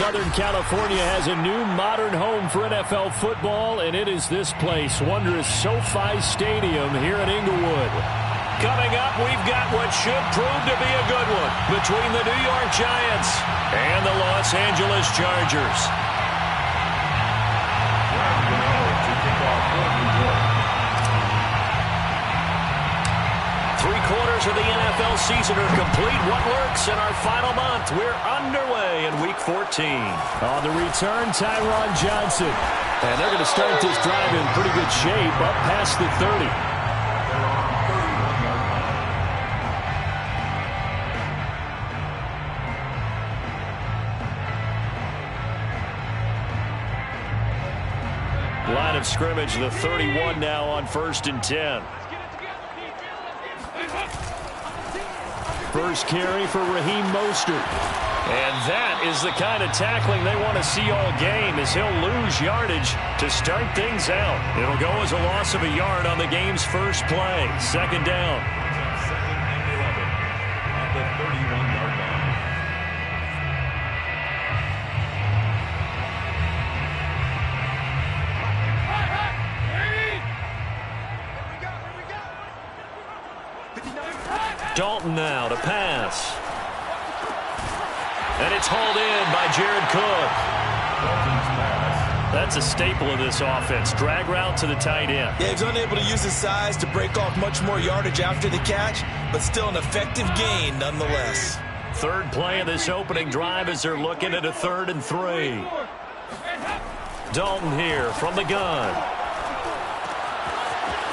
Southern California has a new modern home for NFL football, and it is this place, wondrous SoFi Stadium here in Inglewood. Coming up, we've got what should prove to be a good one between the New York Giants and the Los Angeles Chargers. Three-quarters of the NFL season are complete. What lurks in our final month? We're underway in Week 14. On the return, Tyron Johnson. And they're going to start this drive in pretty good shape, up past the 30. Line of scrimmage, the 31 now on 1st and 10. First carry for Raheem Mostert. And that is the kind of tackling they want to see all game, as he'll lose yardage to start things out. It'll go as a loss of a yard on the game's first play. Second down. Second and 11 at the 31-yard line. Dalton now to pass. And it's hauled in by Jared Cook. That's a staple of this offense. Drag route to the tight end. Yeah, he's unable to use his size to break off much more yardage after the catch, but still an effective gain nonetheless. Third play of this opening drive as they're looking at a 3rd and 3. Dalton here from the gun.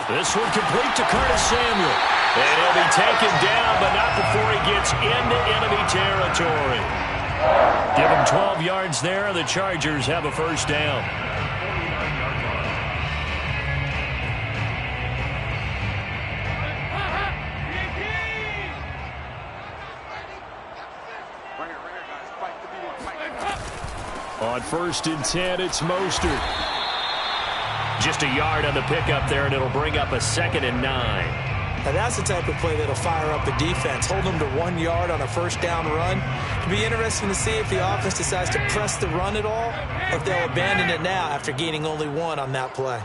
This one complete to Curtis Samuel. And he'll be taken down, but not before he gets into enemy territory. Give him 12 yards there, and the Chargers have a first down. On 1st and 10, it's Mostert. Just a yard on the pickup there, and it'll bring up a 2nd and 9. Now that's the type of play that'll fire up the defense. Hold them to 1 yard on a first down run. It'll be interesting to see if the offense decides to press the run at all, or if they'll abandon it now after gaining only 1 on that play.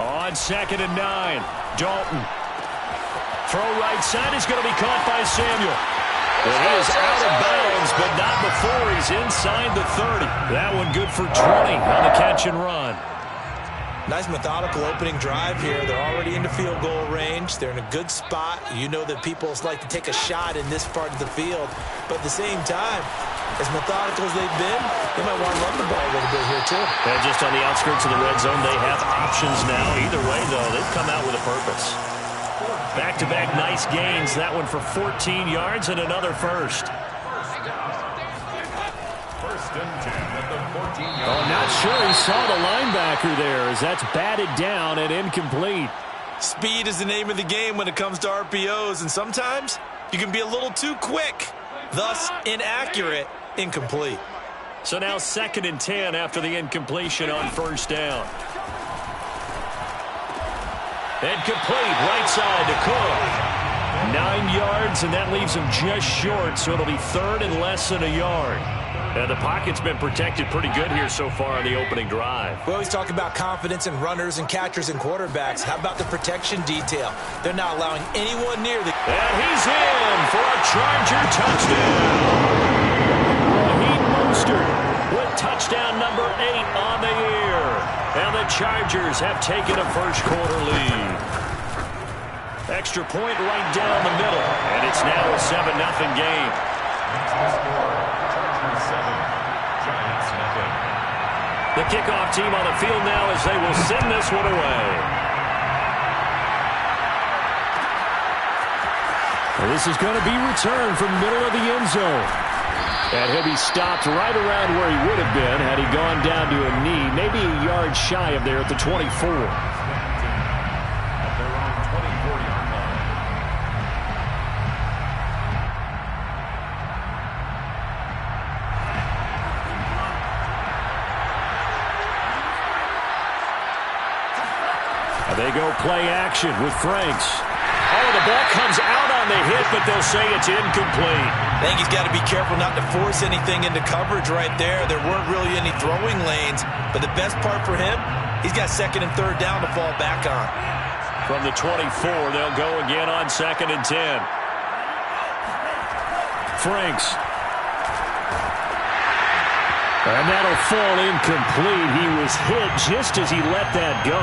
On 2nd and 9, Dalton. Throw right side is going to be caught by Samuel. It is out of bounds, but not before he's inside the 30. That one good for 20 on the catch and run. Nice methodical opening drive here. They're already into field goal range. They're in a good spot. You know that people like to take a shot in this part of the field. But at the same time, as methodical as they've been, they might want to run the ball a little bit here too. And just on the outskirts of the red zone, they have options now. Either way, though, they've come out with a purpose. Back-to-back nice gains. That one for 14 yards and another first. First and 10 at the 14-yard line. Oh, not sure he saw the linebacker there, as that's batted down and incomplete. Speed is the name of the game when it comes to RPOs, and sometimes you can be a little too quick, thus inaccurate, incomplete. So now 2nd and 10 after the incompletion on first down. And complete, right side to Cook. 9 yards, and that leaves him just short, so it'll be 3rd and less than a yard. And the pocket's been protected pretty good here so far on the opening drive. We always talk about confidence in runners and catchers and quarterbacks. How about the protection detail? They're not allowing anyone near the... And he's in for a Charger touchdown. Raheem Mostert with touchdown number 8 on the year. And the Chargers have taken a first-quarter lead. Extra point right down the middle. And it's now a 7-0 game. The kickoff team on the field now as they will send this one away. Well, this is going to be returned from middle of the end zone. And he'll be stopped right around where he would have been had he gone down to a knee, maybe a yard shy of there at the 24. They go play action with Franks. Oh, the ball comes out on the hit, but they'll say it's incomplete. I think he's got to be careful not to force anything into coverage right there. There weren't really any throwing lanes, but the best part for him, he's got second and third down to fall back on. From the 24, they'll go again on 2nd and 10. Franks. And that'll fall incomplete. He was hit just as he let that go.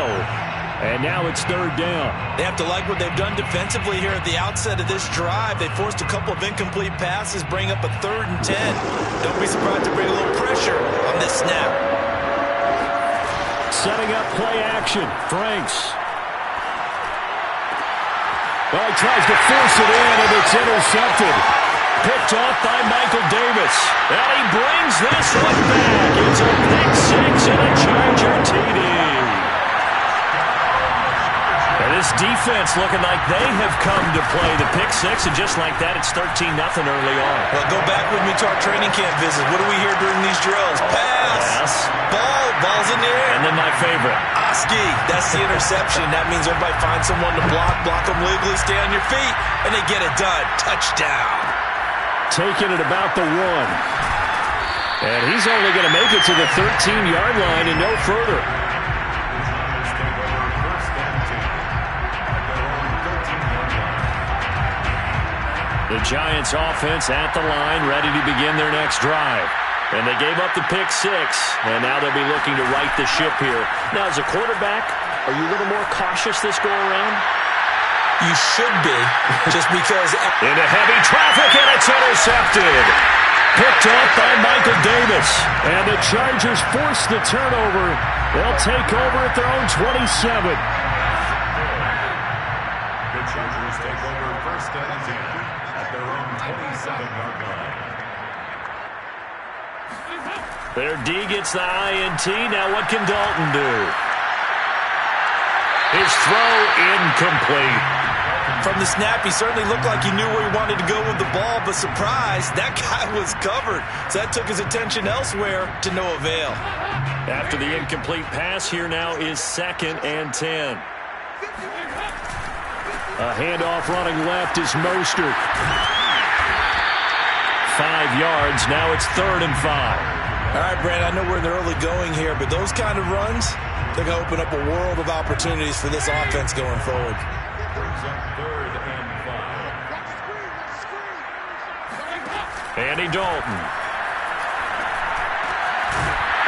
And now it's 3rd down. They have to like what they've done defensively here at the outset of this drive. They forced a couple of incomplete passes, bring up a 3rd and 10. Don't be surprised to bring a little pressure on this snap. Setting up play action. Franks. Well, he tries to force it in, and it's intercepted. Picked off by Michael Davis. And he brings this one back. It's a pick six and a Charger TD. And this defense looking like they have come to play the pick six, and just like that, it's 13-0 early on. Well, go back with me to our training camp visit. What do we hear during these drills? Pass. Ball's in the air. And then my favorite. Oski. That's the interception. That means everybody finds someone to block them legally, stay on your feet, and they get it done. Touchdown. Taking it about the 1. And he's only going to make it to the 13-yard line and no further. The Giants offense at the line, ready to begin their next drive. And they gave up the pick six, and now they'll be looking to right the ship here. Now, as a quarterback, are you a little more cautious this go-around? You should be, just because... Into heavy traffic, and it's intercepted. Picked off by Michael Davis. And the Chargers force the turnover. They'll take over at their own 27. The Chargers take over 1st and 10 at their own 27-yard line. Their D gets the INT. Now what can Dalton do? His throw incomplete. From the snap, he certainly looked like he knew where he wanted to go with the ball, but surprise, that guy was covered. So that took his attention elsewhere to no avail. After the incomplete pass, here now is 2nd and 10. A handoff running left is Mostert. 5 yards, now it's 3rd and 5. All right, Brad, I know we're in the early going here, but those kind of runs, they're going to open up a world of opportunities for this offense going forward. Brings up 3rd and 5. Andy Dalton.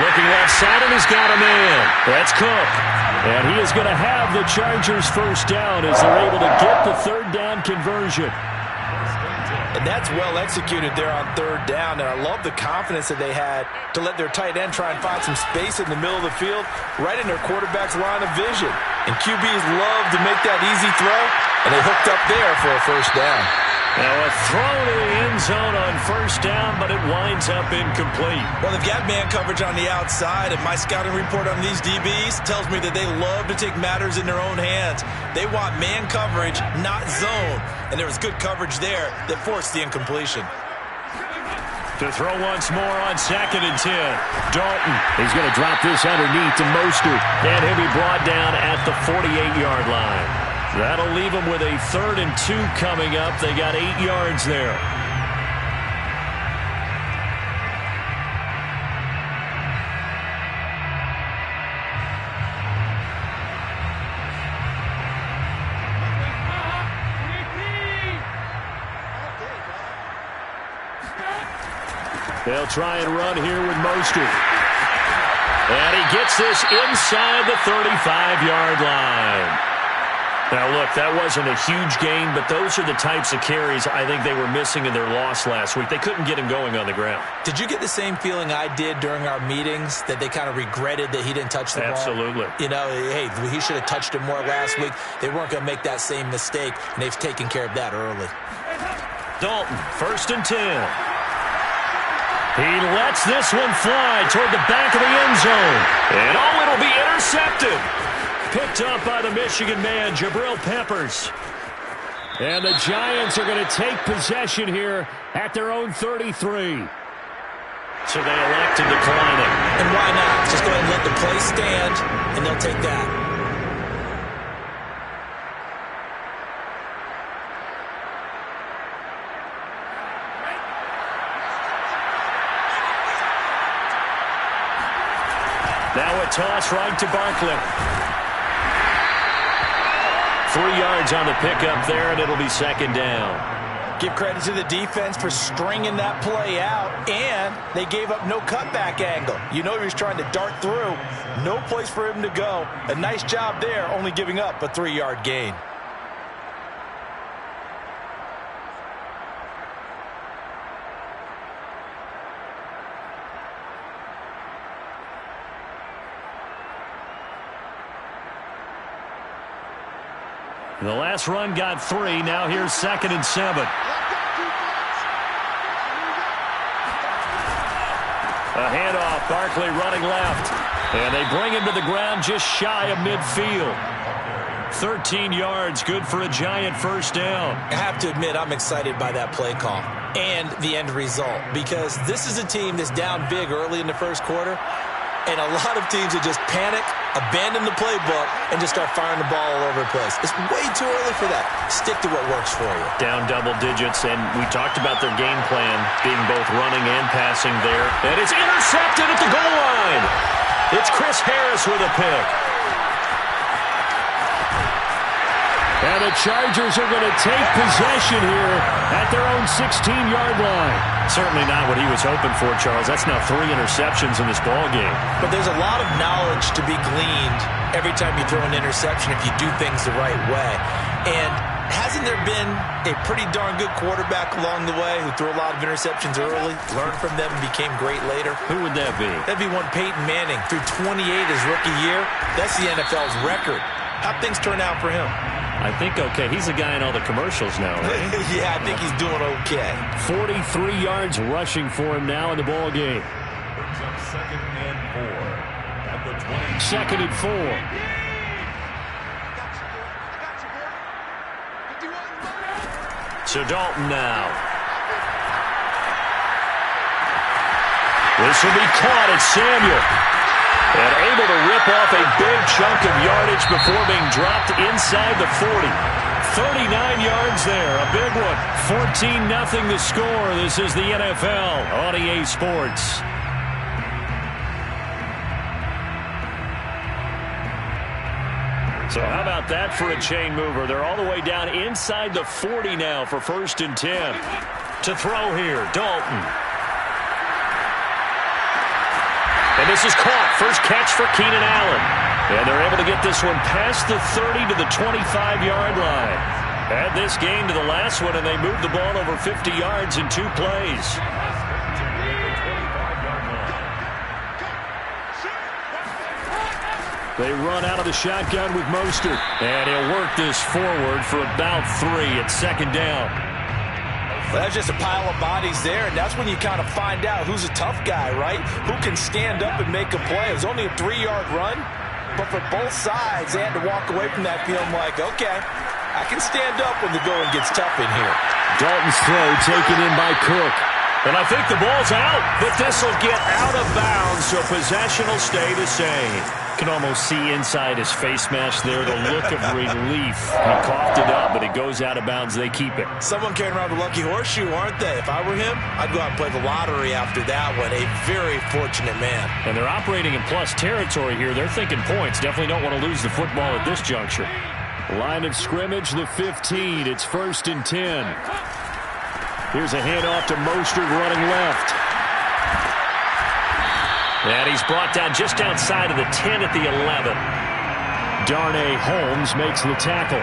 Looking left side, and he's got a man. That's Cook. And he is going to have the Chargers first down as they're able to get the 3rd down conversion. And that's well executed there on 3rd down. And I love the confidence that they had to let their tight end try and find some space in the middle of the field, right in their quarterback's line of vision. And QBs love to make that easy throw, and they hooked up there for a first down. Now a throw to the end zone on 1st down, but it winds up incomplete. Well, they've got man coverage on the outside, and my scouting report on these DBs tells me that they love to take matters in their own hands. They want man coverage, not zone. And there was good coverage there that forced the incompletion. To throw once more on 2nd and 10. Dalton. He's going to drop this underneath to Mostert. And he'll be brought down at the 48-yard line. That'll leave them with a 3rd and 2 coming up. They got 8 yards there. They'll try and run here with Mostert. And he gets this inside the 35-yard line. Now, look, that wasn't a huge gain, but those are the types of carries I think they were missing in their loss last week. They couldn't get him going on the ground. Did you get the same feeling I did during our meetings, that they kind of regretted that he didn't touch the ball? Absolutely. You know, hey, he should have touched it more last week. They weren't going to make that same mistake, and they've taken care of that early. Dalton, 1st and 10. He lets this one fly toward the back of the end zone. And it'll be intercepted. Picked up by the Michigan man, Jabril Peppers. And the Giants are going to take possession here at their own 33. So they elect to decline it. And why not? Just go ahead and let the play stand, and they'll take that. Now a toss right to Barkley. 3 yards on the pickup there, and it'll be second down. Give credit to the defense for stringing that play out, and they gave up no cutback angle. You know he was trying to dart through. No place for him to go. A nice job there, only giving up a 3-yard gain. The last run got 3. Now here's 2nd and 7. A handoff. Barkley running left. And they bring him to the ground just shy of midfield. 13 yards. Good for a Giant first down. I have to admit, I'm excited by that play call and the end result, because this is a team that's down big early in the first quarter. And a lot of teams that just panic, abandon the playbook, and just start firing the ball all over the place. It's way too early for that. Stick to what works for you. Down double digits, and we talked about their game plan being both running and passing there. And it's intercepted at the goal line. It's Chris Harris with a pick. And the Chargers are going to take possession here at their own 16-yard line. Certainly not what he was hoping for, Charles. That's now 3 interceptions in this ball game. But there's a lot of knowledge to be gleaned every time you throw an interception if you do things the right way. And hasn't there been a pretty darn good quarterback along the way who threw a lot of interceptions early, learned from them, and became great later? Who would that be? That'd be one Peyton Manning. Threw 28 his rookie year. That's the NFL's record. How'd things turn out for him? I think okay. He's the guy in all the commercials now, right? Yeah, I think he's doing okay. 43 yards rushing for him now in the ball game. Brings up 2nd and 4 at the 20. 2nd and 4. So Dalton now. This will be caught at Samuel. And able to rip off a big chunk of yardage before being dropped inside the 40. 39 yards there, a big one. 14-0 the score. This is the NFL on EA Sports. So how about that for a chain mover? They're all the way down inside the 40 now for 1st and 10. To throw here, Dalton. And this is caught. First catch for Keenan Allen. And they're able to get this one past the 30 to the 25-yard line. Add this game to the last one, and they moved the ball over 50 yards in 2 plays. They run out of the shotgun with Mostert. And he'll work this forward for about 3 at 2nd down. Well, that's just a pile of bodies there, and that's when you kind of find out who's a tough guy, right? Who can stand up and make a play. It was only a 3-yard run, but for both sides, they had to walk away from that feeling like, okay, I can stand up when the going gets tough in here. Dalton's throw taken in by Cook. And I think the ball's out, but this will get out of bounds, so possession will stay the same. Can almost see inside his face mask there the look of relief. He coughed it up, but it goes out of bounds. They keep it. Someone carrying around the lucky horseshoe, aren't they? If I were him, I'd go out and play the lottery after that one. A very fortunate man. And they're operating in plus territory here. They're thinking points. Definitely don't want to lose the football at this juncture. Line of scrimmage, the 15. It's 1st and 10. Here's a handoff to Mostert running left. And he's brought down just outside of the 10 at the 11. Darnay Holmes makes the tackle.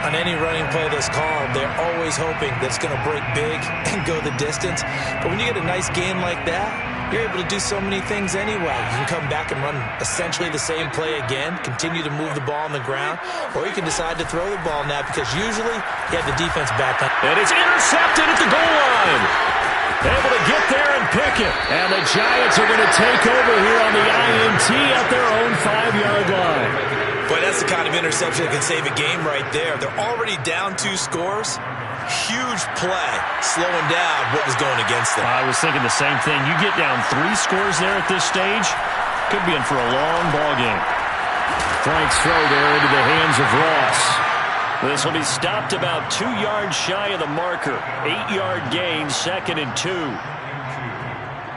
On any running play that's called, they're always hoping that it's going to break big and go the distance. But when you get a nice game like that, you're able to do so many things anyway. You can come back and run essentially the same play again, continue to move the ball on the ground, or you can decide to throw the ball now because usually you have the defense back up. And it's intercepted at the goal line. Able to get there and pick it. And the Giants are going to take over here on the INT at their own 5-yard line. Boy, that's the kind of interception that can save a game right there. They're already down 2 scores. Huge play, slowing down what was going against them. I was thinking the same thing. You get down 3 scores there at this stage, could be in for a long ball game. Frank's throw there into the hands of Ross. This will be stopped about 2 yards shy of the marker. 8-yard gain, 2nd and 2.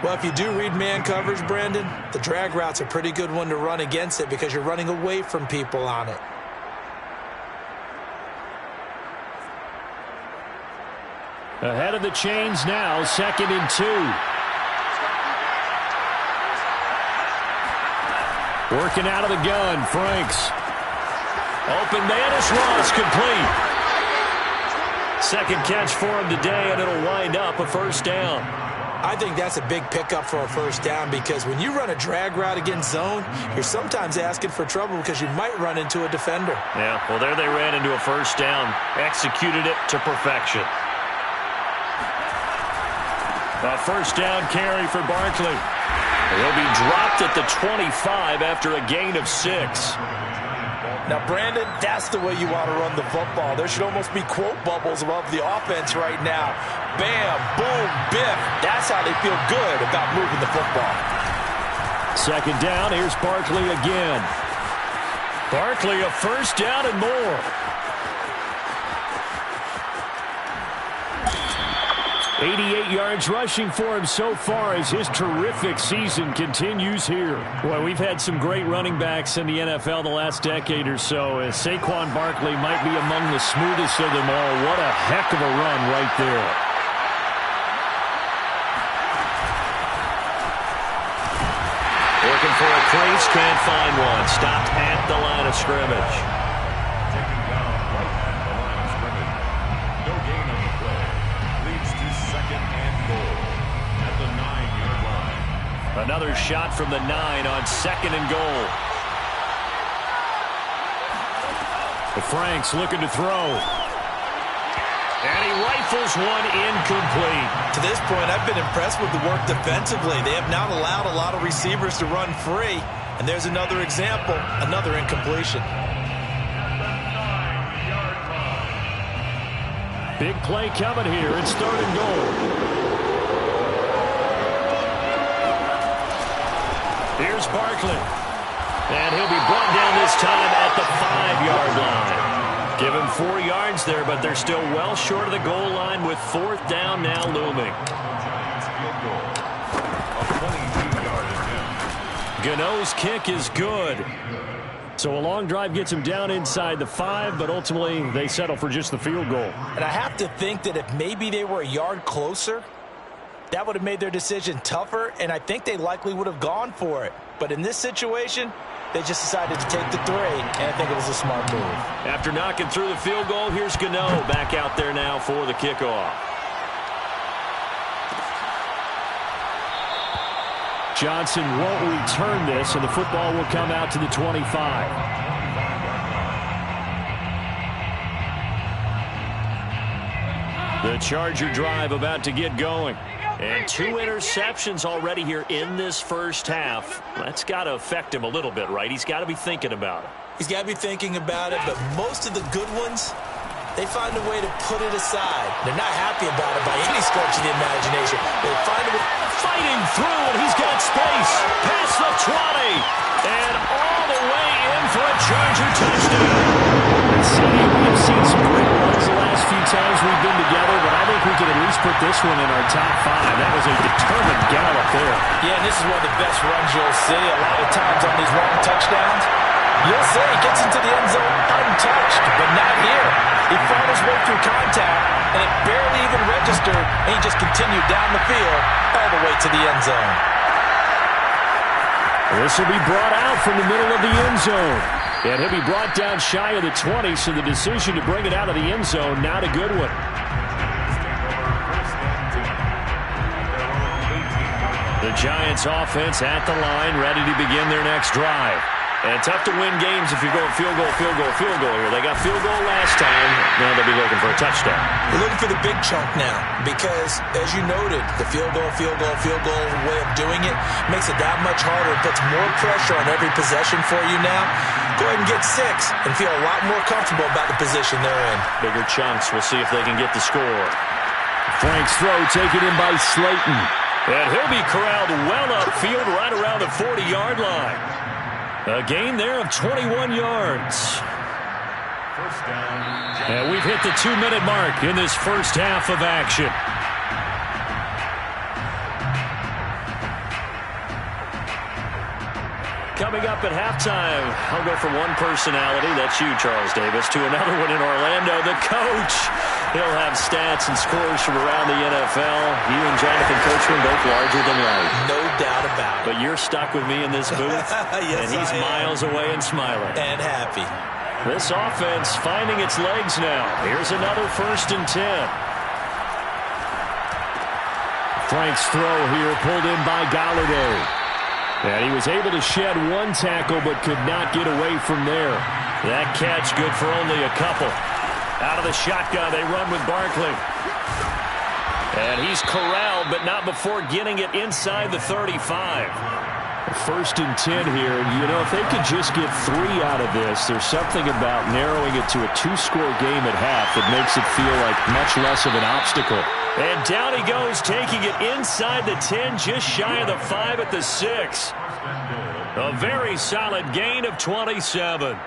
Well, if you do read man coverage, Brandon, the drag route's a pretty good one to run against it because you're running away from people on it. Ahead of the chains now, 2nd and 2. Working out of the gun, Franks. Open man is Ross, complete. Second catch for him today, and it'll wind up a first down. I think that's a big pickup for a first down because when you run a drag route against zone, you're sometimes asking for trouble because you might run into a defender. Yeah, well, there they ran into a first down. Executed it to perfection. A first down carry for Barkley. He'll be dropped at the 25 after a gain of 6. Now, Brandon, that's the way you want to run the football. There should almost be quote bubbles above the offense right now. Bam, boom, biff. That's how they feel good about moving the football. Second down, here's Barkley again. Barkley, a first down and more. 88 yards rushing for him so far as his terrific season continues here. Well, we've had some great running backs in the NFL the last decade or so. As Saquon Barkley might be among the smoothest of them all. What a heck of a run right there. Looking for a crease, can't find one. Stopped at the line of scrimmage. Another shot from the 9 on 2nd and goal. Franks looking to throw. And he rifles one incomplete. To this point, I've been impressed with the work defensively. They have not allowed a lot of receivers to run free. And there's another example, another incompletion. Big play coming here. It's 3rd and goal. Here's Barkley. And he'll be brought down this time at the 5-yard line. Give him 4 yards there, but they're still well short of the goal line with 4th down now looming. Gano's kick is good. So a long drive gets him down inside the 5, but ultimately they settle for just the field goal. And I have to think that if maybe they were a yard closer, that would have made their decision tougher, and I think they likely would have gone for it. But in this situation, they just decided to take the 3, and I think it was a smart move. After knocking through the field goal, here's Gano back out there now for the kickoff. Johnson won't return this, and the football will come out to the 25. The Charger drive about to get going. And 2 interceptions already here in this first half. That's got to affect him a little bit, right? He's got to be thinking about it. He's got to be thinking about it, but most of the good ones, they find a way to put it aside. They're not happy about it by any stretch of the imagination. They find a way. Fighting through, and he's got space. Past the 20. And all the way in for a Charger touchdown. We've seen some great runs the last few times we've been together, but I think we can at least put this one in our top 5. That was a determined gallop there. Yeah, and this is one of the best runs you'll see. A lot of times on these long touchdowns, you'll say he gets into the end zone untouched, but not here. He fought his way through contact, and it barely even registered, and he just continued down the field all the way to the end zone. This will be brought out from the middle of the end zone. And he'll be brought down shy of the 20, so the decision to bring it out of the end zone, not a good one. The Giants offense at the line, ready to begin their next drive. And tough to win games if you're going field goal, field goal, field goal here. They got field goal last time. Now they'll be looking for a touchdown. They're looking for the big chunk now because, as you noted, the field goal way of doing it makes it that much harder. It puts more pressure on every possession for you now. Go ahead and get 6 and feel a lot more comfortable about the position they're in. Bigger chunks. We'll see if they can get the score. Frank's throw taken in by Slayton. And he'll be corralled well upfield right around the 40-yard line. A gain there of 21 yards. And we've hit the 2-minute mark in this first half of action. coming up at halftime. I'll go from one personality, that's you, Charles Davis, to another one in Orlando, the coach. He'll have stats and scores from around the NFL. You and Jonathan Coachman both larger than life. No doubt about it. But you're stuck with me in this booth, yes, and he's miles away and smiling. And happy. This offense finding its legs now. Here's another 1st and 10. Frank's throw here pulled in by Galladay. And he was able to shed one tackle but could not get away from there. That catch good for only a couple. Out of the shotgun, they run with Barkley. And he's corralled, but not before getting it inside the 35. 1st and 10 here. You know, if they could just get 3 out of this, there's something about narrowing it to a 2-score game at half that makes it feel like much less of an obstacle. And down he goes, taking it inside the 10, just shy of the 5 at the 6. A very solid gain of 27.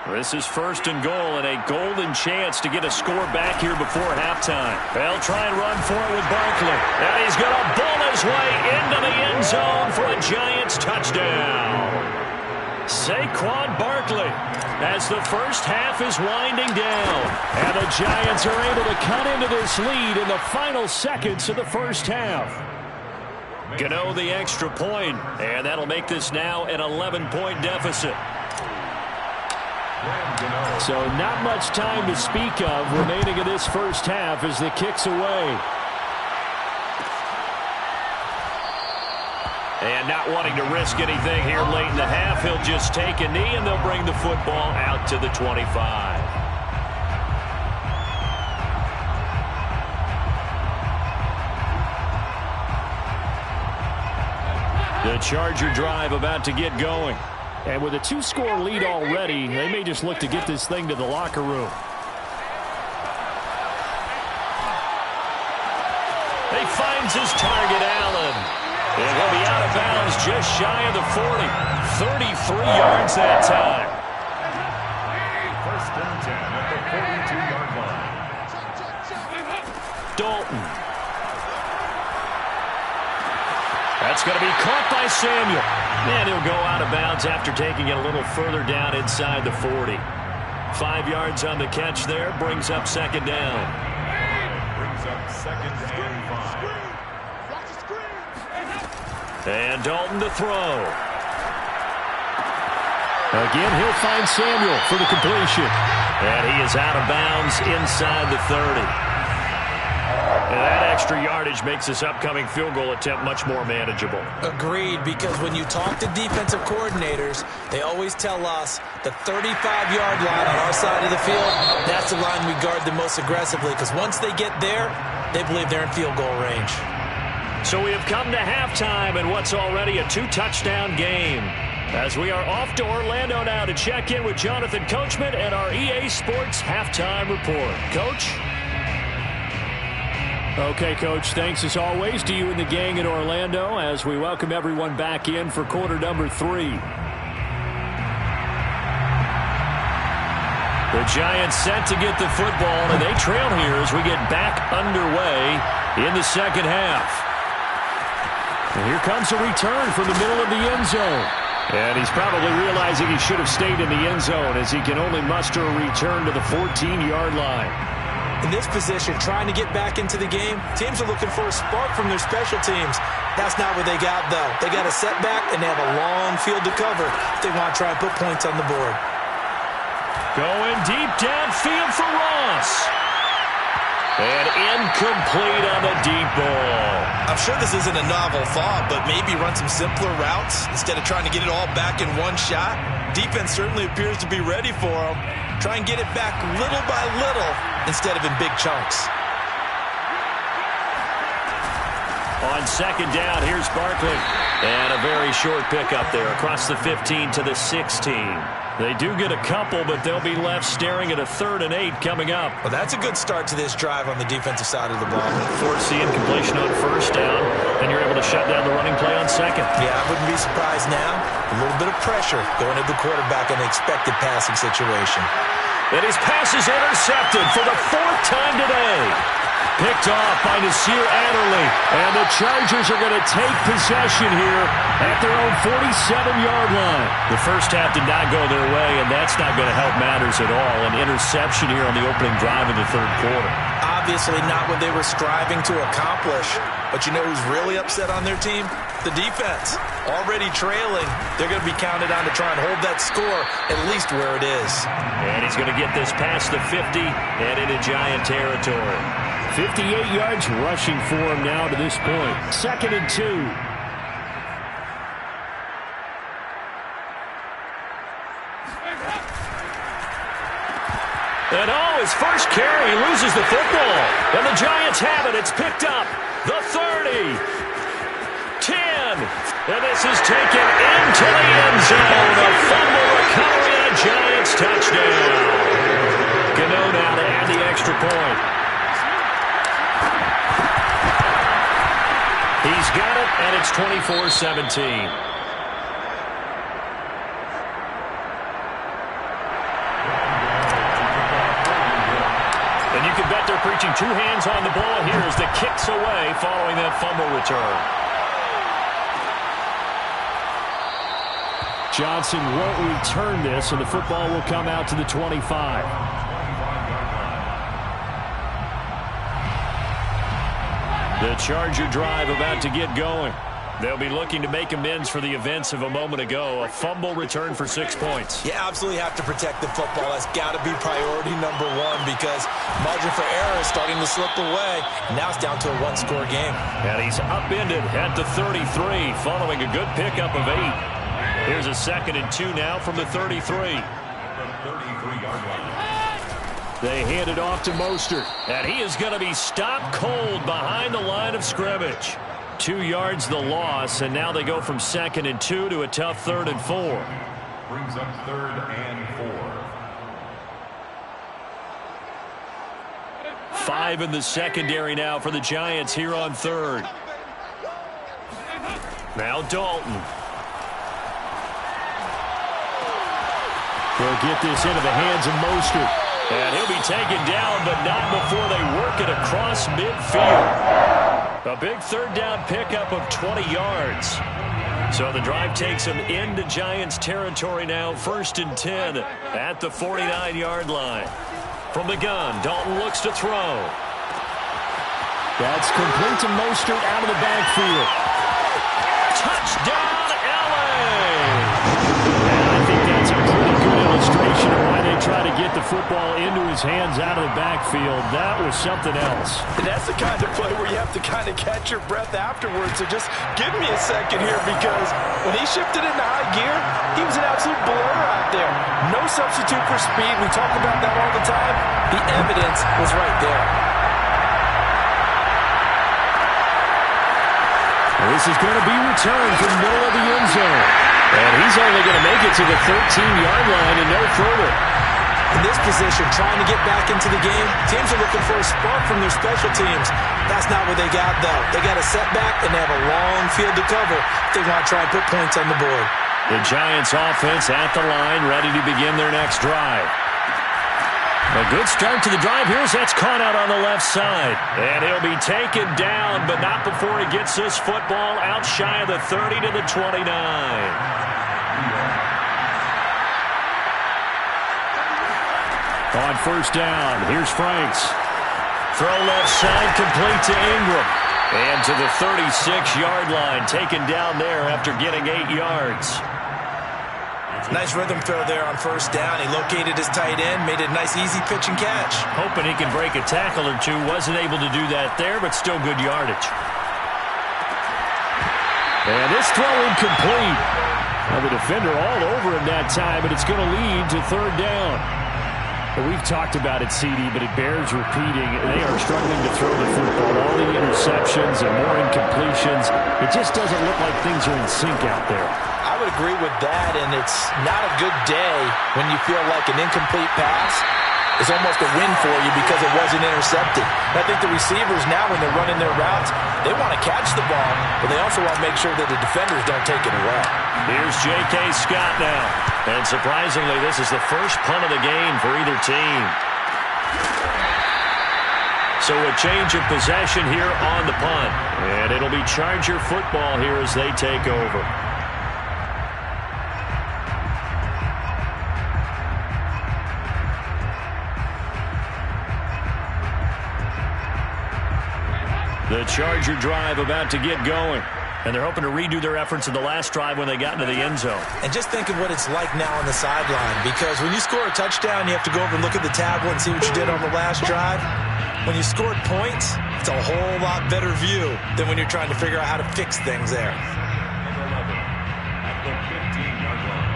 This is 1st and goal and a golden chance to get a score back here before halftime. They'll try and run for it with Barkley. And he's going to bull his way into the end zone for a Giants touchdown. Saquon Barkley as the first half is winding down. And the Giants are able to cut into this lead in the final seconds of the first half. Gano the extra point, and that'll make this now an 11-point deficit. So not much time to speak of remaining in this first half as the kick's away. And not wanting to risk anything here late in the half, he'll just take a knee and they'll bring the football out to the 25. The Charger drive about to get going. And with a 2-score lead already, they may just look to get this thing to the locker room. He finds his target, Allen. And he'll be out of bounds just shy of the 40. 33 yards that time. 1st and 10 at the 42-yard line. Dalton. That's going to be caught by Samuel. And he'll go out of bounds after taking it a little further down inside the 40. 5 yards on the catch there. Brings up 2nd down. Brings up 2nd and 5. And Dalton to throw. Again, he'll find Samuel for the completion. And he is out of bounds inside the 30. And that extra yardage makes this upcoming field goal attempt much more manageable. Agreed, because when you talk to defensive coordinators, they always tell us the 35-yard line on our side of the field, that's the line we guard the most aggressively, because once they get there, they believe they're in field goal range. So we have come to halftime in what's already a 2-touchdown game. As we are off to Orlando now to check in with Jonathan Coachman and our EA Sports halftime report. Coach? Okay, Coach, thanks as always to you and the gang in Orlando as we welcome everyone back in for quarter number 3. The Giants set to get the football, and they trail here as we get back underway in the second half. And here comes a return from the middle of the end zone. And he's probably realizing he should have stayed in the end zone as he can only muster a return to the 14-yard line. In this position, trying to get back into the game, teams are looking for a spark from their special teams. That's not what they got, though. They got a setback, and they have a long field to cover if they want to try and put points on the board. Going deep downfield for Ross. And incomplete on the deep ball. I'm sure this isn't a novel thought, but maybe run some simpler routes instead of trying to get it all back in one shot. Defense certainly appears to be ready for them. Try and get it back little by little instead of in big chunks. On second down, here's Barkley. And a very short pickup there across the 15 to the 16. They do get a couple, but they'll be left staring at a 3rd and 8 coming up. Well, that's a good start to this drive on the defensive side of the ball. Force the incompletion on 1st down, then you're able to shut down the running play on 2nd. Yeah, I wouldn't be surprised now. A little bit of pressure going to the quarterback in an expected passing situation. And his pass is intercepted for the 4th time today. Picked off by Nasir Adderley. And the Chargers are going to take possession here at their own 47-yard line. The first half did not go their way, and that's not going to help matters at all. An interception here on the opening drive of the 3rd quarter. Obviously not what they were striving to accomplish. But you know who's really upset on their team? The defense. Already trailing. They're going to be counted on to try and hold that score at least where it is. And he's going to get this past the 50 and into Giant territory. 58 yards rushing for him now to this point. 2nd and 2. And his first carry, he loses the football. And the Giants have it. It's picked up. The 30. 10. And this is taken into the end zone. A fumble recovery and a Giants touchdown. Gano now to add the extra point. He's got it, and it's 24-17. And you can bet they're preaching 2 hands on the ball here as the kick's away following that fumble return. Johnson won't return this, and the football will come out to the 25. The Charger drive about to get going. They'll be looking to make amends for the events of a moment ago. A fumble return for 6 points. You absolutely have to protect the football. That's got to be priority number 1 because margin for error is starting to slip away. Now it's down to a 1-score game. And he's upended at the 33 following a good pickup of 8. Here's a 2nd and 2 now from the 33. They hand it off to Mostert, and he is going to be stopped cold behind the line of scrimmage. 2 yards the loss, and now they go from 2nd and 2 to a tough 3rd and 4. Brings up 3rd and 4. 5 in the secondary now for the Giants here on 3rd. Now Dalton. They'll get this into the hands of Mostert. And he'll be taken down, but not before they work it across midfield. A big 3rd down pickup of 20 yards. So the drive takes them into Giants territory now, 1st and 10 at the 49-yard line. From the gun, Dalton looks to throw. That's complete to Mostert out of the backfield. Touchdown, LA! And I think that's a pretty good illustration of why they try to get the football into his hands out of the backfield. That was something else. And that's the kind of play where you have to kind of catch your breath afterwards. So just give me a second here because when he shifted into high gear, he was an absolute blur out there. No substitute for speed. We talk about that all the time. The evidence was right there. This is going to be returned from the middle of the end zone. And he's only going to make it to the 13-yard line and no further. In this position, trying to get back into the game, teams are looking for a spark from their special teams. That's not what they got, though. They got a setback, and they have a long field to cover if they want to try and put points on the board. The Giants offense at the line, ready to begin their next drive. A good start to the drive here as that's caught out on the left side. And he'll be taken down, but not before he gets this football out shy of the 30 to the 29. On 1st down, here's Franks. Throw left side, complete to Ingram. And to the 36-yard line, taken down there after getting 8 yards. Nice rhythm throw there on 1st down. He located his tight end, made it a nice, easy pitch and catch. Hoping he can break a tackle or two. Wasn't able to do that there, but still good yardage. And this throw incomplete. Well, the defender all over him that time, but it's going to lead to 3rd down. We've talked about it, CD, but it bears repeating. They are struggling to throw the football. All the interceptions and more incompletions. It just doesn't look like things are in sync out there. I would agree with that, and it's not a good day when you feel like an incomplete pass is almost a win for you because it wasn't intercepted. And I think the receivers now, when they're running their routes, they want to catch the ball, but they also want to make sure that the defenders don't take it away. Here's J.K. Scott now. And surprisingly, this is the first punt of the game for either team. So a change of possession here on the punt. And it'll be Charger football here as they take over. The Charger drive about to get going. And they're hoping to redo their efforts in the last drive when they got into the end zone. And just think of what it's like now on the sideline. Because when you score a touchdown, you have to go over and look at the tablet and see what you did on the last drive. When you scored points, it's a whole lot better view than when you're trying to figure out how to fix things there. Number 11 at the 15-yard line.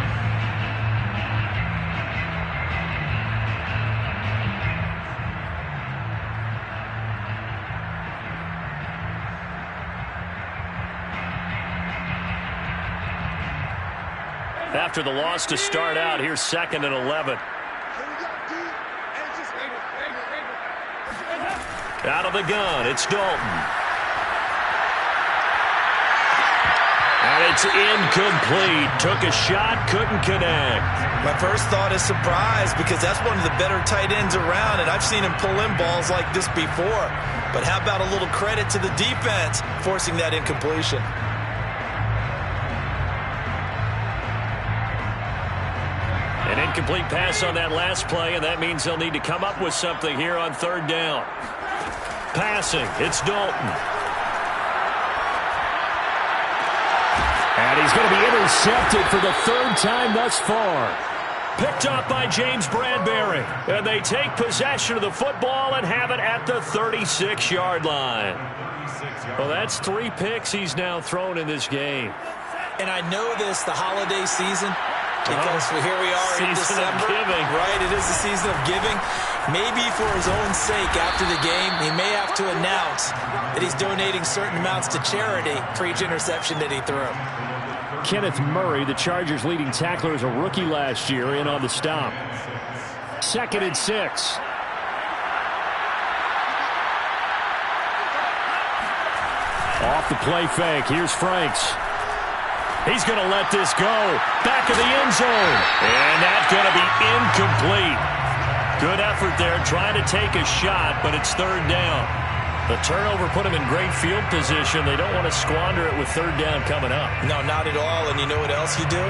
After the loss to start out, here's 2nd and 11. Out of the gun, it's Dalton. And it's incomplete. Took a shot, couldn't connect. My first thought is surprise because that's one of the better tight ends around, and I've seen him pull in balls like this before. But how about a little credit to the defense forcing that incompletion? An incomplete pass on that last play, and that means they'll need to come up with something here on 3rd down. Passing, it's Dalton. And he's going to be intercepted for the 3rd time thus far. Picked up by James Bradbury. And they take possession of the football and have it at the 36-yard line. Well, that's 3 picks he's now thrown in this game. And I know this, the holiday season, because here we are in December. Right, it is the season of giving. Maybe for his own sake, after the game, he may have to announce that he's donating certain amounts to charity for each interception that he threw. Kenneth Murray, the Chargers' leading tackler, as a rookie last year, in on the stop. 2nd and 6. Off the play fake. Here's Franks. He's going to let this go. Back of the end zone. And that's going to be incomplete. Good effort there, trying to take a shot, but it's 3rd down. The turnover put him in great field position. They don't want to squander it with 3rd down coming up. No, not at all. And you know what else you do?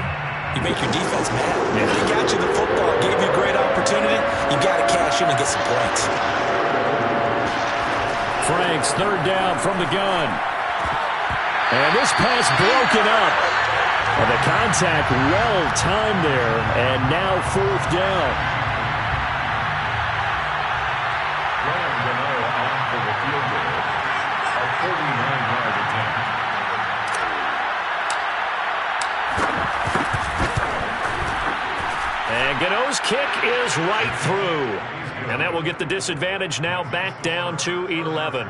You make your defense mad. Yeah. They got you the football, gave you a great opportunity. You got to cash in and get some points. Franks, 3rd down from the gun. And this pass broken up. Well, the contact well timed there, and now 4th down. Ryan Gano on for the field goal. A 49-yard attempt. And Gano's kick is right through. And that will get the disadvantage now back down to 11.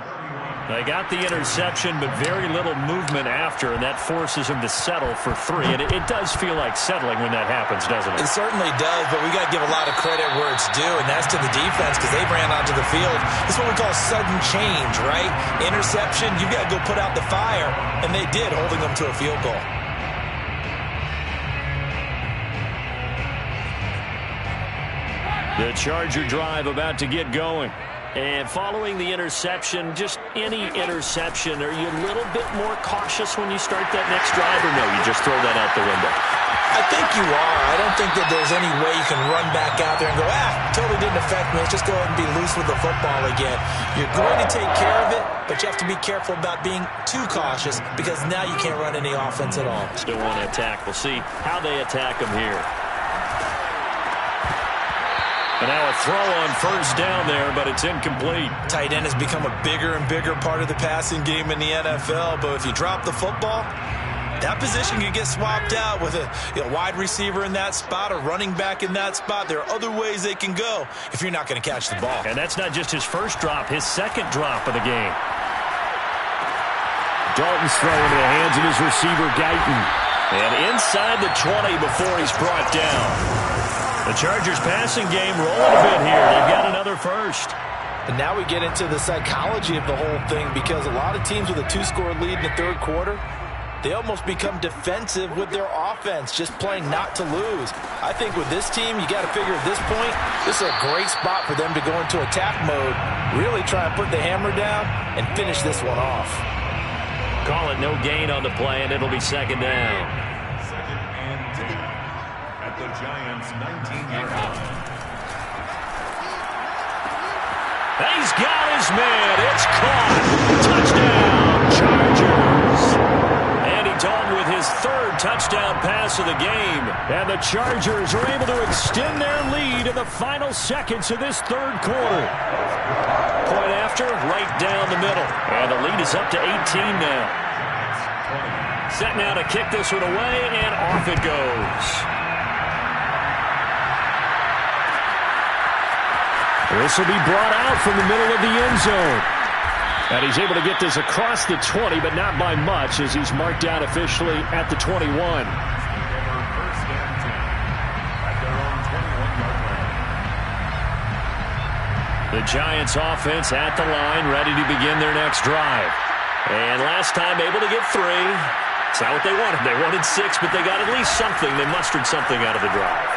They got the interception, but very little movement after, and that forces him to settle for 3. And it does feel like settling when that happens, doesn't it? It certainly does, but we got to give a lot of credit where it's due, and that's to the defense because they ran onto the field. This is what we call sudden change, right? Interception, you got to go put out the fire, and they did, holding them to a field goal. The Charger drive about to get going. And following the interception, just any interception, are you a little bit more cautious when you start that next drive, or no, you just throw that out the window? I think you are. I don't think that there's any way you can run back out there and go, totally didn't affect me. Let's just go ahead and be loose with the football again. You're going to take care of it, but you have to be careful about being too cautious because now you can't run any offense at all. Still want to attack. We'll see how they attack them here. And now a throw on 1st down there, but it's incomplete. Tight end has become a bigger and bigger part of the passing game in the NFL, but if you drop the football, that position can get swapped out with a wide receiver in that spot, a running back in that spot. There are other ways they can go if you're not going to catch the ball. And that's not just his first drop, his 2nd drop of the game. Dalton's throw into the hands of his receiver, Guyton. And inside the 20 before he's brought down. The Chargers passing game rolling a bit here. They've got another first. And now we get into the psychology of the whole thing, because a lot of teams with a 2-score lead in the third quarter, they almost become defensive with their offense, just playing not to lose. I think with this team, you got to figure at this point, this is a great spot for them to go into attack mode, really try and put the hammer down and finish this one off. Call it no gain on the play, and it'll be second down. Second and 10 at the Giants' 19-yard line. He's got his man. It's caught. Touchdown, Chargers. Andy Dalton with his third touchdown pass of the game. And the Chargers are able to extend their lead in the final seconds of this third quarter. Point after, right down the middle. And the lead is up to 18 now. Set now to kick this one away, and off it goes. This will be brought out from the middle of the end zone. And he's able to get this across the 20, but not by much, as he's marked down officially at the 21. First and 10 at their own 21-yard line. The Giants offense at the line, ready to begin their next drive. And last time able to get 3. It's not what they wanted. They wanted 6, but they got at least something. They mustered something out of the drive.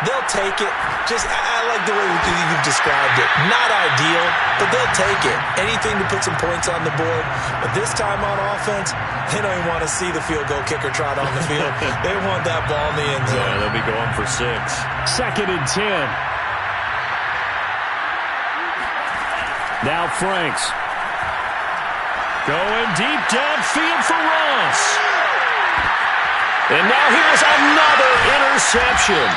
They'll take it. I like the way you've described it. Not ideal, but they'll take it. Anything to put some points on the board. But this time on offense, they don't even want to see the field goal kicker trot on the field. They want that ball in the end zone. Yeah, they'll be going for 6. Second and 10. Now Franks. Going deep downfield for Ross. And now here's another interception.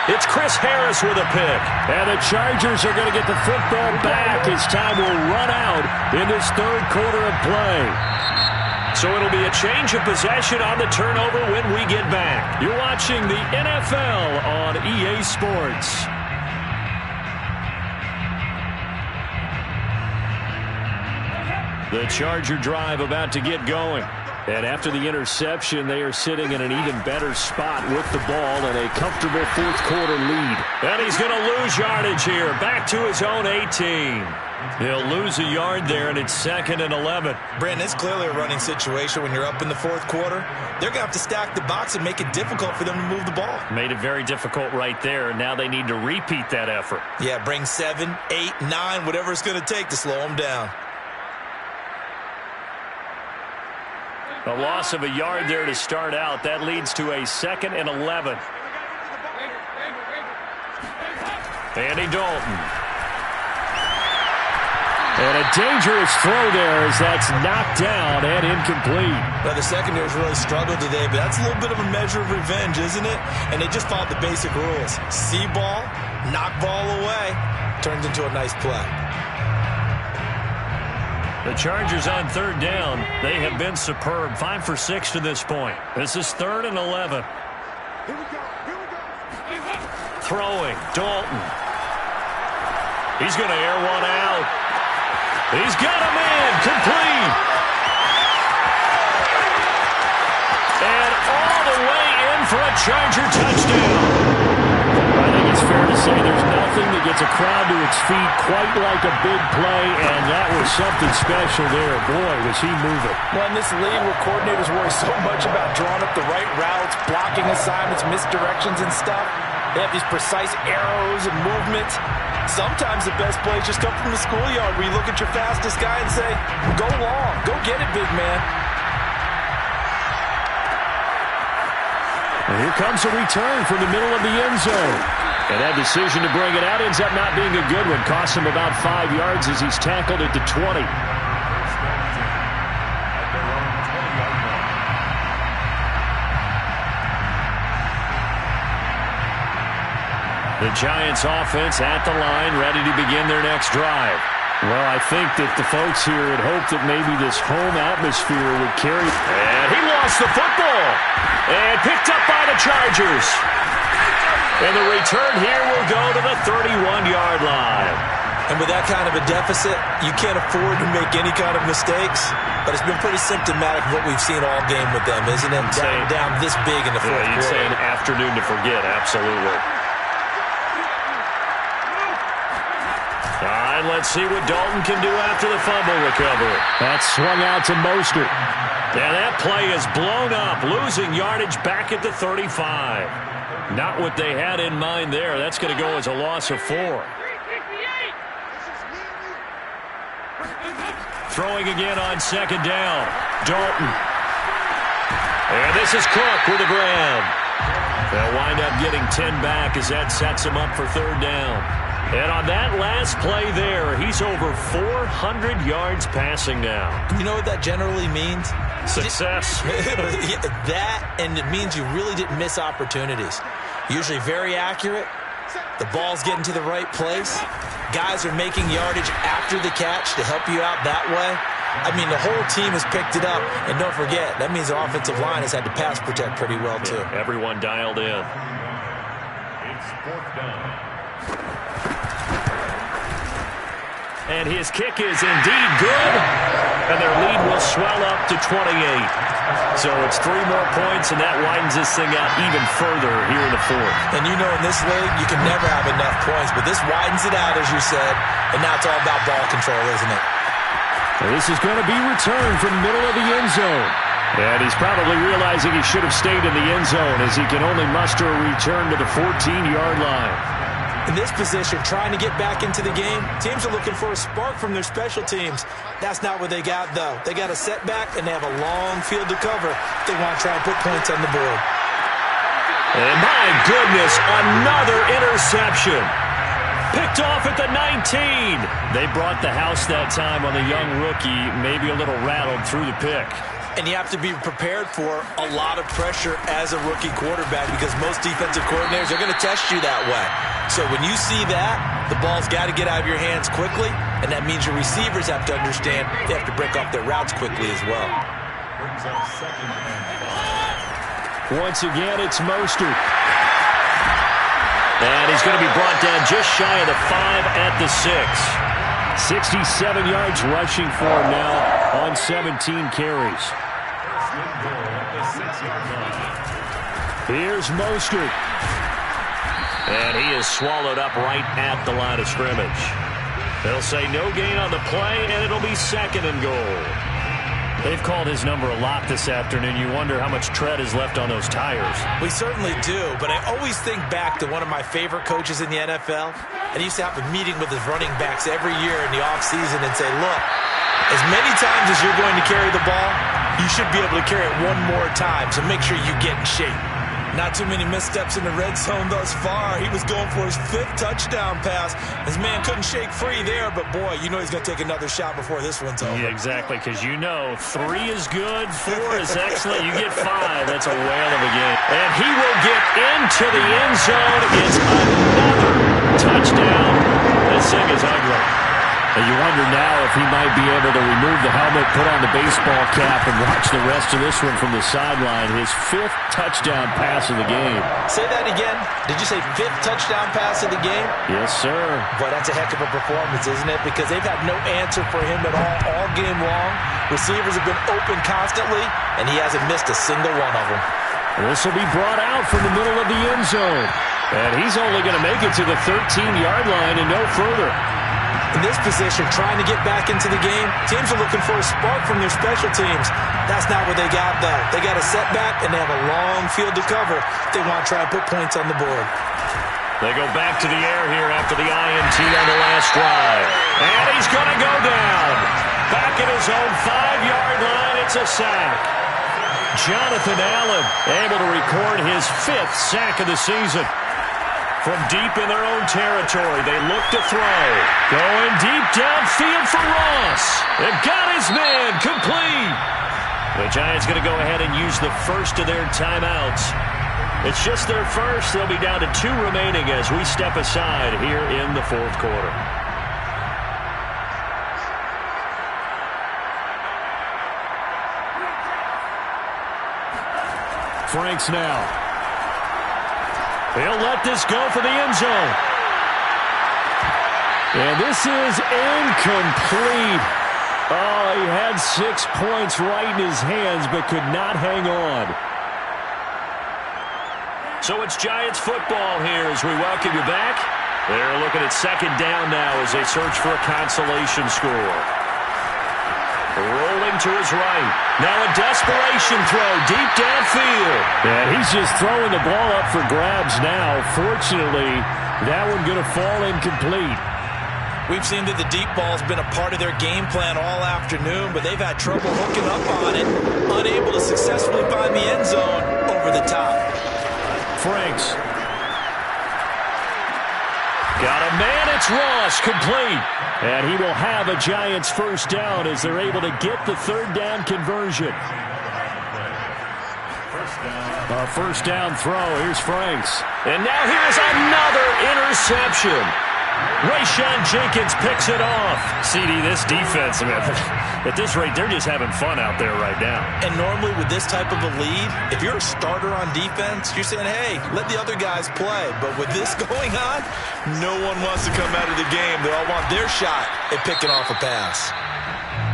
It's Chris Harris with a pick. And the Chargers are going to get the football back as time will run out in this third quarter of play. So it'll be a change of possession on the turnover when we get back. You're watching the NFL on EA Sports. The Charger drive about to get going. And after the interception, they are sitting in an even better spot with the ball and a comfortable fourth quarter lead. And he's going to lose yardage here, back to his own 18. He'll lose a yard there, and it's second and 11. Brandon, it's clearly a running situation when you're up in the fourth quarter. They're going to have to stack the box and make it difficult for them to move the ball. Made it very difficult right there, and now they need to repeat that effort. Yeah, bring 7, 8, 9, whatever it's going to take to slow them down. A loss of a yard there to start out. That leads to a second and 11. Andy Dalton. And a dangerous throw there as that's knocked down and incomplete. Now, the secondary's really struggled today, but that's a little bit of a measure of revenge, isn't it? And they just followed the basic rules. See ball, knock ball away. Turns into a nice play. The Chargers on third down. They have been superb. 5 for 6 to this point. This is third and 11. Throwing. Dalton. He's going to air one out. He's got a man. Complete. And all the way in for a Charger touchdown. I think it's fair to say there's nothing that gets a crowd to its feet quite like a big play, and that was something special there. Boy, was he moving. Well, in this league where coordinators worry so much about drawing up the right routes, blocking assignments, misdirections and stuff, they have these precise arrows and movements. Sometimes the best plays just come from the schoolyard where you look at your fastest guy and say, go long, go get it, big man. And here comes a return from the middle of the end zone. And that decision to bring it out ends up not being a good one. Costs him about 5 yards as he's tackled at the 20. The Giants offense at the line, ready to begin their next drive. Well, I think that the folks here had hoped that maybe this home atmosphere would carry. And he lost the football. And picked up by the Chargers. And the return here will go to the 31-yard line. And with that kind of a deficit, you can't afford to make any kind of mistakes. But it's been pretty symptomatic of what we've seen all game with them, isn't it? Down this big in the fourth quarter. You'd say an afternoon to forget, absolutely. And let's see what Dalton can do after the fumble recovery. That's swung out to Mostert. And that play is blown up, losing yardage back at the 35. Not what they had in mind there. That's going to go as a loss of 4. Throwing again on second down. Dalton. And this is Cook with a grab. They'll wind up getting 10 back as that sets him up for third down. And on that last play there, he's over 400 yards passing now. You know what that generally means? Success. That, and it means you really didn't miss opportunities. Usually very accurate. The ball's getting to the right place. Guys are making yardage after the catch to help you out that way. I mean, the whole team has picked it up. And don't forget, that means the offensive line has had to pass protect pretty well, too. Yeah, everyone dialed in. It's fourth down. And his kick is indeed good. And their lead will swell up to 28. So it's 3 more points, and that widens this thing out even further here in the fourth. And you know, in this league, you can never have enough points. But this widens it out, as you said. And now it's all about ball control, isn't it? Well, this is going to be returned from the middle of the end zone. And he's probably realizing he should have stayed in the end zone as he can only muster a return to the 14-yard line. In this position, trying to get back into the game, teams are looking for a spark from their special teams. That's not what they got, though. They got a setback, and they have a long field to cover if they want to try and put points on the board. And my goodness, another interception. Picked off at the 19. They brought the house that time on the young rookie, maybe a little rattled through the pick. And you have to be prepared for a lot of pressure as a rookie quarterback because most defensive coordinators are going to test you that way. So when you see that, the ball's got to get out of your hands quickly, and that means your receivers have to understand they have to break off their routes quickly as well. Brings up second and 5. Once again, it's Mostert. And he's going to be brought down just shy of the 5 at the 6. 67 yards rushing for him now on 17 carries. Here's Mostert. And he is swallowed up right at the line of scrimmage. They'll say no gain on the play, and it'll be second and goal. They've called his number a lot this afternoon. You wonder how much tread is left on those tires. We certainly do, but I always think back to one of my favorite coaches in the NFL. And he used to have a meeting with his running backs every year in the offseason and say, look, as many times as you're going to carry the ball, you should be able to carry it one more time, so make sure you get in shape. Not too many missteps in the red zone thus far. He was going for his 5th touchdown pass. His man couldn't shake free there, but boy, you know he's going to take another shot before this one's over. Yeah, exactly, because you know 3 is good, 4 is excellent. You get 5. That's a whale of a game. And he will get into the end zone. It's another touchdown. This thing is ugly. And you wonder now if he might be able to remove the helmet, put on the baseball cap, and watch the rest of this one from the sideline. His 5th touchdown pass of the game. Say that again. Did you say 5th touchdown pass of the game? Yes, sir. Boy, that's a heck of a performance, isn't it? Because they've had no answer for him at all game long. Receivers have been open constantly, and he hasn't missed a single one of them. This will be brought out from the middle of the end zone. And he's only going to make it to the 13-yard line and no further. In this position, trying to get back into the game, teams are looking for a spark from their special teams. That's not what they got, though. They got a setback, and they have a long field to cover if they want to try and put points on the board. They go back to the air here after the INT on the last drive. And he's going to go down. Back at his own 5-yard line, it's a sack. Jonathan Allen able to record his 5th sack of the season. From deep in their own territory, they look to throw. Going deep downfield for Ross. They've got his man complete. The Giants going to go ahead and use the first of their timeouts. It's just their first. They'll be down to 2 remaining as we step aside here in the 4th quarter. Franks now. He'll let this go for the end zone. And this is incomplete. Oh, he had 6 points right in his hands, but could not hang on. So it's Giants football here as we welcome you back. They're looking at second down now as they search for a consolation score. Rolling to his right. Now a desperation throw deep downfield. And he's just throwing the ball up for grabs now. Fortunately, that one going to fall incomplete. We've seen that the deep ball's been a part of their game plan all afternoon, but they've had trouble hooking up on it, unable to successfully find the end zone over the top. Franks. Got a man, it's Ross, complete. And he will have a Giants first down as they're able to get the third down conversion. A first down throw. Here's Franks. And now here's another interception. Rayshon Jenkins picks it off. CD, this defense, I mean, at this rate, they're just having fun out there right now. And normally with this type of a lead, if you're a starter on defense, you're saying, hey, let the other guys play. But with this going on, no one wants to come out of the game. They all want their shot at picking off a pass.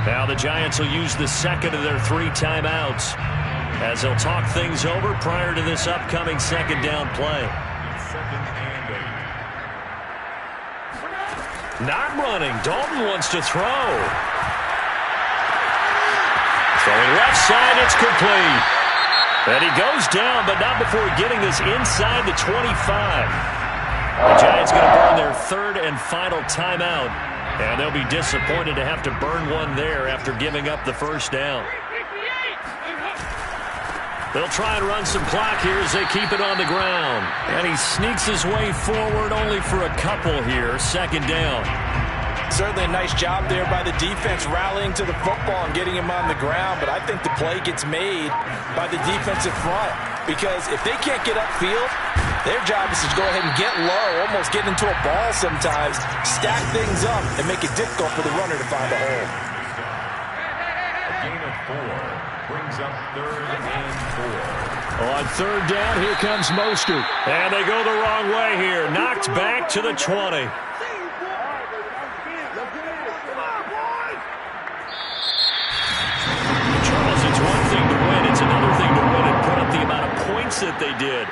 Now the Giants will use the second of their 3 timeouts as they'll talk things over prior to this upcoming second down play. Not running. Dalton wants to throw. Throwing left side, it's complete. And he goes down, but not before getting this inside the 25. The Giants going to burn their third and final timeout. And they'll be disappointed to have to burn one there after giving up the first down. They'll try and run some clock here as they keep it on the ground. And he sneaks his way forward only for a couple here. Second down. Certainly a nice job there by the defense rallying to the football and getting him on the ground. But I think the play gets made by the defensive front. Because if they can't get upfield, their job is to go ahead and get low, almost get into a ball sometimes, stack things up, and make it difficult for the runner to find a hole. A gain of 4 brings up 3rd and 4. On third down, here comes Mostert. And they go the wrong way here. Knocked back to the 20. Charles, it's one thing to win. It's another thing to win and put up the amount of points that they did.